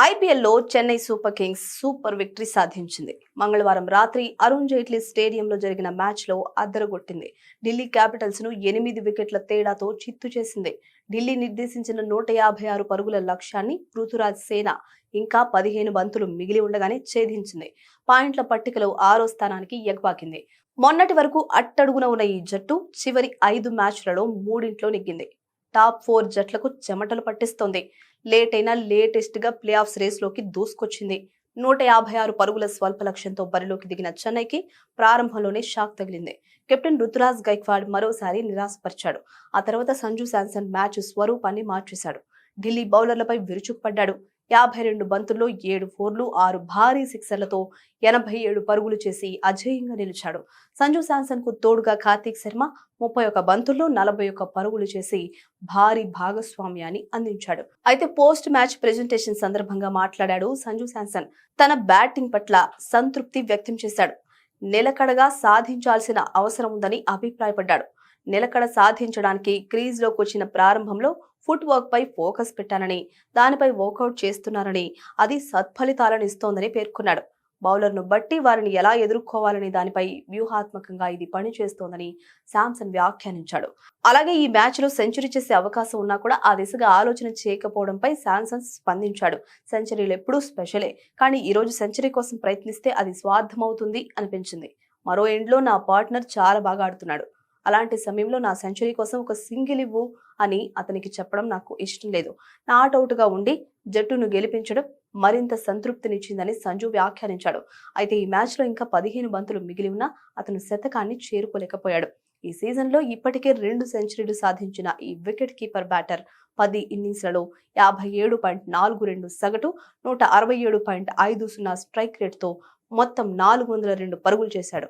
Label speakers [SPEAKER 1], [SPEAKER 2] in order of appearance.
[SPEAKER 1] ఐపీఎల్లో Chennai super Kings super victory సాధించింది. మంగళవారం రాత్రి అరుణ్ జైట్లీ స్టేడియంలో జరిగిన మ్యాచ్లో అద్దరగొట్టింది. ఢిల్లీ క్యాపిటల్స్ ను 8 వికెట్ల తేడాతో చిత్తు చేసింది. ఢిల్లీ నిర్దేశించిన 156 పరుగుల లక్ష్యాన్ని పృథ్వీరాజ్ సేన ఇంకా 15 బంతులు మిగిలి ఉండగానే ఛేదించింది. పాయింట్ల పట్టికలో 6వ స్థానానికి ఎగబాకింది. మొన్నటి వరకు అట్టడుగున ఉన్న ఈ జట్టు చివరి 5 మ్యాచ్లలో 3 నెగ్గింది. టాప్ 4 జట్లకు చెమటలు పట్టిస్తోంది. లేటెస్ట్ గా ప్లే ఆఫ్స్ రేస్ లోకి దూసుకొచ్చింది. 156 పరుగుల స్వల్ప లక్ష్యంతో బరిలోకి దిగిన చెన్నైకి ప్రారంభంలోనే షాక్ తగిలింది. కెప్టెన్ రుతురాజ్ గైక్వాడ్ మరోసారి నిరాశపరిచాడు. ఆ తర్వాత సంజు శాంసన్ మ్యాచ్ స్వరూపాన్ని మార్చేశాడు. ఢిల్లీ బౌలర్లపై విరుచుకుపడ్డాడు. 52 బంతుల్లో 7 ఫోర్లు, 6 భారీ సిక్సర్లతో 87 పరుగులు చేసి అజేయంగా నిలిచాడు. సంజు శాంసన్ కు తోడుగా కార్తీక్ శర్మ 31 బంతుల్లో 41 పరుగులు చేసి భారీ భాగస్వామ్యాన్ని అందించాడు. అయితే పోస్ట్ మ్యాచ్ ప్రెజెంటేషన్ సందర్భంగా మాట్లాడాడు సంజు శాంసన్. తన బ్యాటింగ్ పట్ల సంతృప్తి వ్యక్తం చేశాడు. నిలకడగా సాధించాల్సిన అవసరం ఉందని అభిప్రాయపడ్డాడు. నిలకడ సాధించడానికి క్రీజ్ లోకి వచ్చిన ప్రారంభంలో ఫుట్ వర్క్ పై ఫోకస్ పెట్టానని, దానిపై వర్కౌట్ చేస్తున్నారని, అది సత్ఫలితాలను ఇస్తోందని పేర్కొన్నాడు. బౌలర్ను బట్టి వారిని ఎలా ఎదుర్కోవాలని దానిపై వ్యూహాత్మకంగా ఇది పనిచేస్తోందని శాంసన్ వ్యాఖ్యానించాడు. అలాగే ఈ మ్యాచ్ లో సెంచరీ చేసే అవకాశం ఉన్నా కూడా ఆ దిశగా ఆలోచన చేయకపోవడంపై శాంసన్ స్పందించాడు. సెంచరీలు ఎప్పుడూ స్పెషలే, కానీ ఈ రోజు సెంచరీ కోసం ప్రయత్నిస్తే అది స్వార్థమవుతుంది అనిపించింది. మరో ఎండ్లో నా పార్ట్నర్ చాలా బాగా ఆడుతున్నాడు. అలాంటి సమయంలో నా సెంచరీ కోసం ఒక సింగిల్ ఇవ్వు అని అతనికి చెప్పడం నాకు ఇష్టం లేదు. నాట్అవుట్ గా ఉండి జట్టును గెలిపించడం మరింత సంతృప్తినిచ్చిందని సంజు వ్యాఖ్యానించాడు. అయితే ఈ మ్యాచ్ లో ఇంకా 15 బంతులు మిగిలి ఉన్నా అతను శతకాన్ని చేరుకోలేకపోయాడు. ఈ సీజన్ లో ఇప్పటికే 2 సెంచరీలు సాధించిన ఈ వికెట్ కీపర్ బ్యాటర్ 10 ఇన్నింగ్స్లలో 57.42 సగటు, 167.50 స్ట్రైక్ రేట్ తో మొత్తం 402 పరుగులు చేశాడు.